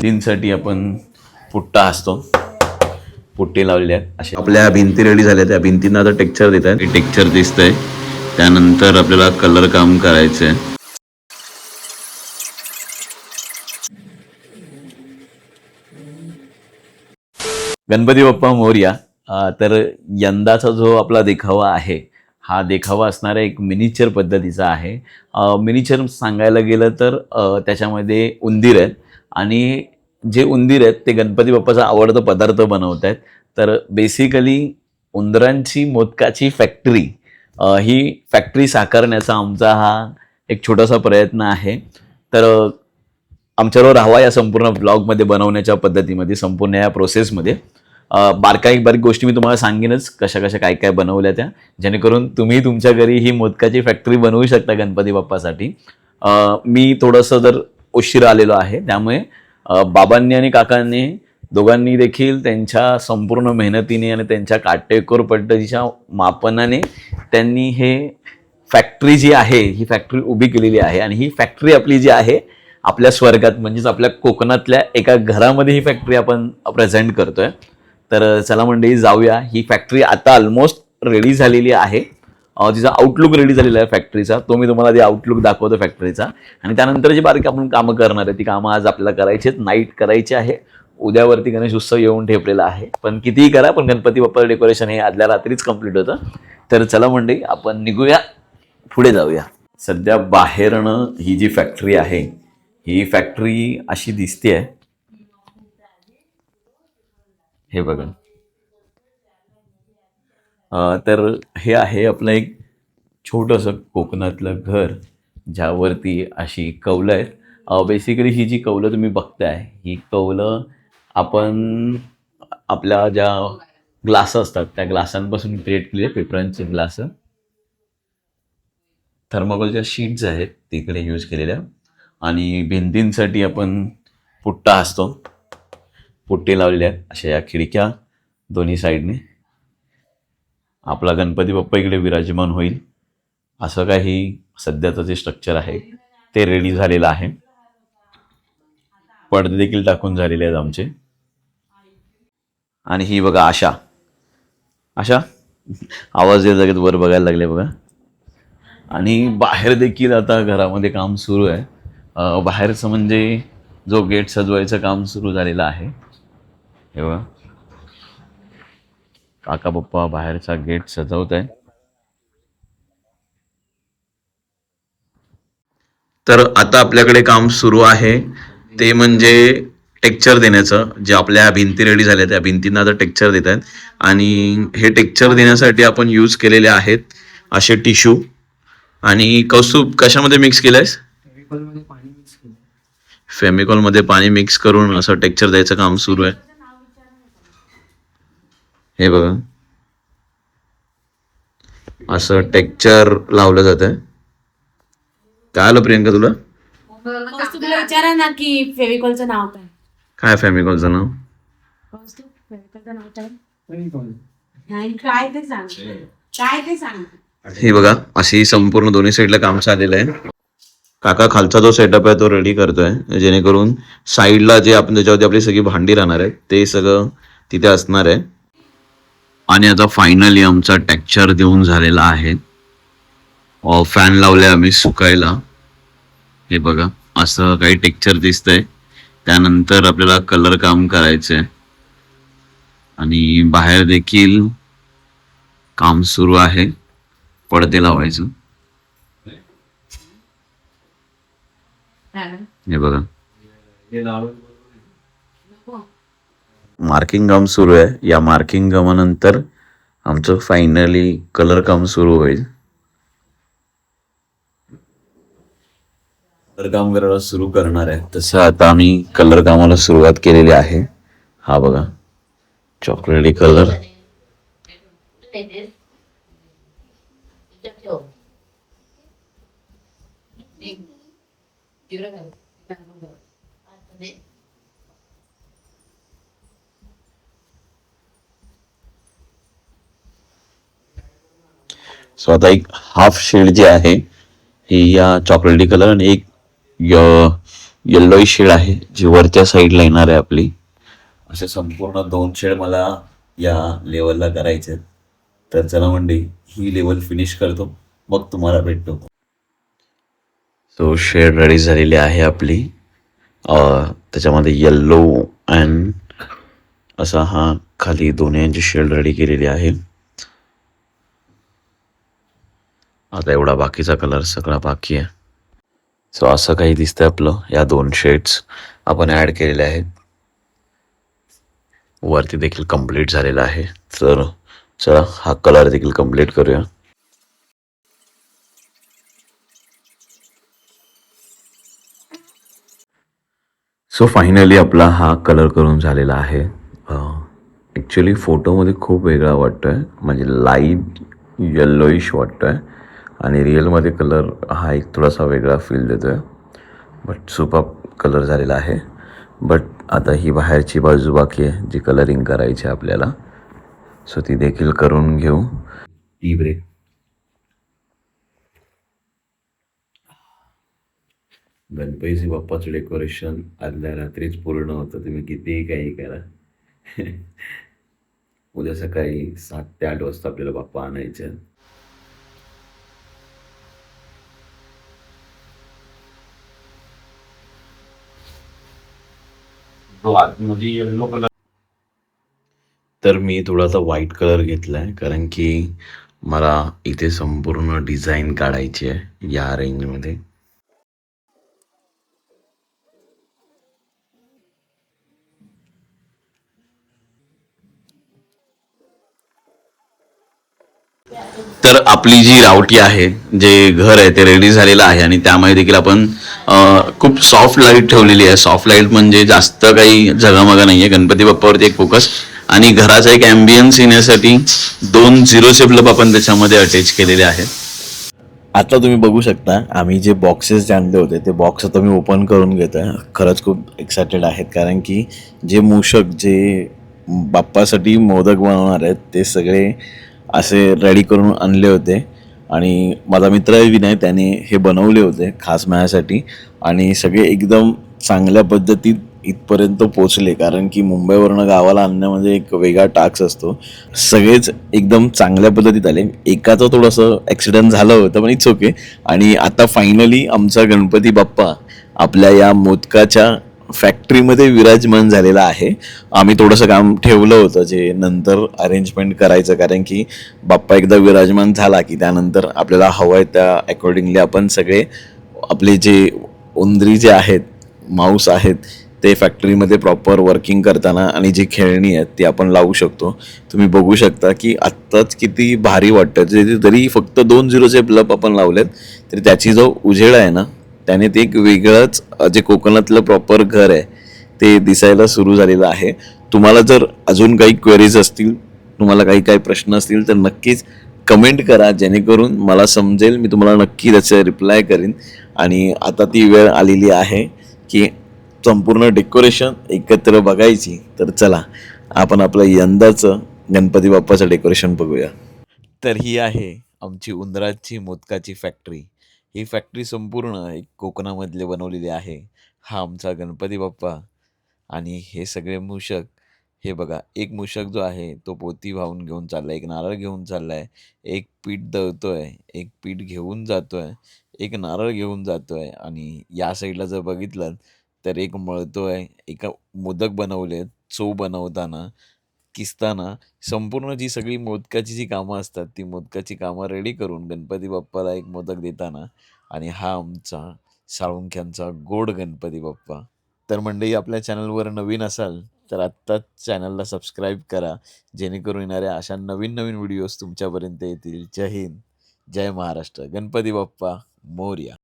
भिंतींसाठी आपण पुट्टा असतो, पुट्टे लावलेले आहेत असे. आपल्या भिंती रेडी झाल्या, त्या भिंतींना आता टेक्स्चर देत आहेत. टेक्स्चर दिसतंय, त्यानंतर आपल्याला कलर काम करायचंय. गणपती बाप्पा मोरया. तर यंदाचा जो आपला देखावा आहे, हा देखावा असणारा एक मिनिचर पद्धतीचा आहे. मिनिचर सांगायला गेलं तर त्याच्यामध्ये उंदीर आहेत आणि जे उंदीर आहेत ते गणपती बाप्पाचा आवडता पदार्थ बनवत आहेत. तर बेसिकली उंदरांची मोदकाची फॅक्टरी, ही फॅक्टरी साकारण्याचा आमचा हा एक छोटासा प्रयत्न आहे. तर आमच्याबरोबर राहावा या संपूर्ण ब्लॉगमध्ये बनवण्याच्या पद्धतीमध्ये, संपूर्ण या प्रोसेसमध्ये. बारीक गोष्टी मी तुम्हाला सांगेनच, कशा कशा काय काय बनवल्या त्या, जेणेकरून तुम्ही तुमच्या घरी ही मोदकाची फॅक्टरी बनवू शकता गणपती बाप्पासाठी. मी थोडंसं जर उशिरा आलेलो आहे, त्यामुळे बाबांनी आणि काकांनी दोघांनी देखील त्यांच्या संपूर्ण मेहनतीने आणि त्यांच्या काटेकोर पद्धतीच्या मापनाने त्यांनी हे फॅक्टरी जी आहे, ही फॅक्टरी उभी केलेली आहे. आणि ही फॅक्टरी आपली जी आहे आपल्या स्वर्गात, म्हणजेच आपल्या कोकणातल्या एका घरामध्ये ही फॅक्टरी आपण प्रेझेंट करतोय. तर चला मंडळी जाऊया. ही फॅक्टरी आता ऑलमोस्ट रेडी झालेली आहे. तिचा आउटलुक रेडी झालेला आहे फॅक्टरीचा, तो मी तुम्हाला ते आउटलुक दाखवतो फॅक्टरीचा. आणि त्यानंतर जी बारीक आपण कामं करणार आहे, ती कामं आज आपल्याला करायची आहेत, नाईट करायची आहे. उद्यावरती गणेश उत्सव येऊन ठेपलेला आहे, पण कितीही करा, पण गणपती बाप्पाचं डेकोरेशन हे आदल्या रात्रीच कंप्लीट होतं. तर चला मंडळी आपण निघूया, पुढे जाऊया. सध्या बाहेरनं ही जी फॅक्टरी आहे, ही फॅक्टरी अशी दिसते आहे, हे बघा. तर हे आहे आपलं एक छोटंसं कोकणातलं घर, ज्यावरती अशी कौलं आहेत. बेसिकली ही जी कौलं तुम्ही बघताय, ही कौलं आपण आपल्या ज्या ग्लास असतात त्या ग्लासांपासून क्रिएट केली आहे. पेपरांचे ग्लास, थर्माकोलच्या शीट्स आहेत तिकडे यूज केलेल्या. आणि भिंतींसाठी आपण पुट्टा असतो, पुट्टे लावलेले आहेत अशा या खिडक्या दोन्ही साईडने. आपला गणपती बाप्पा इकडे विराजमान होईल असं काही सध्याचं जे स्ट्रक्चर आहे ते रेडी झालेलं आहे. पडदे देखील टाकून झालेले आहेत आमचे. आणि ही बघा आशा, आशा आवाज येत जागेत वर बघायला लागले बघा. आणि बाहेर देखील आता घरामध्ये काम सुरू आहे. बाहेरचं म्हणजे जो गेट सजवायचं काम सुरू झालेलं आहे, हे बघा. काका बाप्पा बाहेरचा गेट सजवत आहे. तर आता आपल्याकडे काम सुरू आहे ते म्हणजे टेक्स्चर देण्याचं. जे आपल्या भिंती रेडी झाल्या त्या भिंतींना आता टेक्स्चर देत आहेत. आणि हे टेक्स्चर देण्यासाठी आपण यूज केलेले आहेत असे टिश्यू. आणि कौस्तुभ कशामध्ये मिक्स केलंयस? फेमिकॉलमध्ये पाणी मिक्स करून असं टेक्स्चर द्यायचं काम सुरू आहे, हे बघा. असं टेक्स्चर लावलं जातं. काय आलं प्रियंका तुला? तुला विचारा ना की फेविकॉलचं नाव काय? काय फेमिकॉलचं नाव? फेविकॉलचं नाव काय? काय ते सांग, काय ते सांग. हे बघा, अशी संपूर्ण दोन्ही साईडला काम चाललेलं आहे. काका खालचा जो सेटअप आहे तो रेडी करतोय, जेणेकरून साईडला जे आपण त्याच्यावरती आपली सगळी भांडी राहणार आहे ते सगळं तिथे असणार आहे. आणि आता फायनली आमचा टेक्स्चर देऊन झालेला आहे. फॅन लावले आम्ही सुकायला, हे बघा. असं काही टेक्स्चर दिसतंय. त्यानंतर आपल्याला कलर काम करायचंय. आणि बाहेर देखील काम सुरू आहे, पडदे लावायचं, हे बघा. मार्किंग काम सुरू आहे. या मार्किंग कामानंतर आमचं फायनली कलर काम सुरू होईल. कलर काम करायला सुरू करणार आहे तसं आता आम्ही कलर कामाला सुरुवात केलेली आहे. हा बघा, चॉकलेटी कलर. सो आता एक हाफ शेड जी आहे ही या चॉकलेटी कलर आणि एक येल्लोई शेड आहे जी वरच्या साईडला येणार आहे आपली. असे संपूर्ण 2 शेड मला या लेवलला करायचे आहेत. तर चला मंडळी, ही लेवल फिनिश करतो, मग तुम्हाला भेटतो. सो शेड रेडी झालेली आहे आपली. त्याच्यामध्ये येल्लो अँड असा हा खाली दोन्हींची शेड रेडी केलेली आहे. आता एवढा बाकीचा कलर सगळा बाकी आहे. सो असं काही दिसतंय आपलं. या 2 शेड्स आपण ॲड केलेले आहेत. वरती देखील कंप्लीट झालेला आहे. तर चला हा कलर देखील कंप्लीट करूया. सो फायनली आपला हा कलर करून झालेला आहे. ॲक्च्युली फोटोमध्ये खूप वेगळा वाटतो आहे, म्हणजे लाईट येल्लोइश वाटतो आहे आणि रिअलमध्ये कलर हा एक थोडासा वेगळा फील देतो आहे. बट सुपर कलर झालेला आहे. बट आता ही बाहेरची बाजू बाकी आहे जी कलरिंग करायची आहे आपल्याला. सो ती देखील करून घेऊ. Tea break. गणपती बाप्पाचं डेकोरेशन आदल्या रात्रीच पूर्ण होतं, तुम्ही कितीही काही करा. उद्या सकाळी 7 ते 8 वाजता आपल्याला बाप्पा आणायचे आहेत. तर मी थोडासा व्हाईट कलर घेतला आहे, कारण की मला इथे संपूर्ण डिझाईन काढायची आहे या रेंजमध्ये. तर आपली जी रावटी आहे, जे घर आहे ते रेडी झालेलं आहे आणि त्यामध्ये देखील आपण खूप सॉफ्ट लाईट ठेवलेली आहे. सॉफ्ट लाईट म्हणजे जास्त काही झगामगा नाही आहे. गणपती बाप्पावरती एक फोकस आणि घराचा एक ॲम्बियन्स येण्यासाठी 2 झिरो शेप बल्ब आपण त्याच्यामध्ये अटॅच केलेले आहेत. आता तुम्ही बघू शकता आम्ही जे बॉक्सेस जे आणले होते ते बॉक्स आता मी ओपन करून घेतो आहे. खरंच खूप एक्सायटेड आहेत, कारण की जे मूषक जे बाप्पासाठी मोदक बनवणार आहेत ते सगळे असे रेडी करून आणले होते. आणि माझा मित्र आहे विनय, त्याने हे बनवले होते खास माझ्यासाठी आणि सगळे एकदम चांगल्या पद्धतीत इथपर्यंत पोचले, कारण की मुंबईवरनं गावाला आणण्यामध्ये एक वेगळा टास्क असतो. सगळेच एकदम चांगल्या पद्धतीत आले. एकाचं थोडंसं ॲक्सिडेंट झालं होतं पण इट्स ओके. आणि आता फायनली आमचा गणपती बाप्पा आपल्या या मोदकाच्या फॅक्टरीमध्ये विराजमान झालेला आहे. आम्ही थोडंसं काम ठेवलं होतं जे नंतर अरेंजमेंट करायचं, कारण की बाप्पा एकदा विराजमान झाला की त्यानंतर आपल्याला हवं आहे त्या अकॉर्डिंगली आपण सगळे आपले जे उंदरी जे आहेत, माऊस आहेत, ते फॅक्टरीमध्ये प्रॉपर वर्किंग करताना आणि जी खेळणी आहेत ती आपण लावू शकतो. तुम्ही बघू शकता की आत्ताच किती भारी वाटतं. जरी फक्त 2 झिरोचे बल्ब आपण लावलेत तरी त्याची जो उजेड आहे ना, त्याने ते एक वेगळंच जे कोकणातलं प्रॉपर घर आहे ते दिसायला सुरू झालेलं आहे. तुम्हाला जर अजून काही क्वेरीज असतील, तुम्हाला काही काही प्रश्न असतील तर नक्कीच कमेंट करा, जेणेकरून मला समजेल, मी तुम्हाला नक्की त्याचं रिप्लाय करीन. आणि आता ती वेळ आलेली आहे की संपूर्ण डेकोरेशन एकत्र बघायची. तर चला आपण आपलं यंदाचं गणपती बाप्पाचं डेकोरेशन बघूया. तर ही आहे आमची उंदराची मोदकाची फॅक्टरी. ही फॅक्टरी संपूर्ण एक कोकणामधले बनवलेली आहे. हा आमचा गणपती बाप्पा आणि हे सगळे मूषक. हे बघा, एक मूषक जो आहे तो पोती वाहून घेऊन चाललाय, एक नारळ घेऊन चाललाय, एक पीठ दळतोय, एक पीठ घेऊन जातोय, एक नारळ घेऊन जातोय आणि या साईडला जर बघितलं तर एक मळतोय, एका मोदक बनवलेत, चव बनवताना, किसताना. संपूर्ण जी सगळी मोदकाची जी कामं असतात ती मोदकाची कामं रेडी करून गणपती बाप्पाला एक मोदक देताना. आणि हा आमचा साळुंख्यांचा गोड गणपती बाप्पा. तर मंडळी, आपल्या चॅनलवर नवीन असाल तर आत्ताच चॅनलला सबस्क्राईब करा, जेणेकरून येणाऱ्या अशा नवीन नवीन व्हिडिओज तुमच्यापर्यंत येतील. जय हिंद, जय महाराष्ट्र. गणपती बाप्पा मोरया.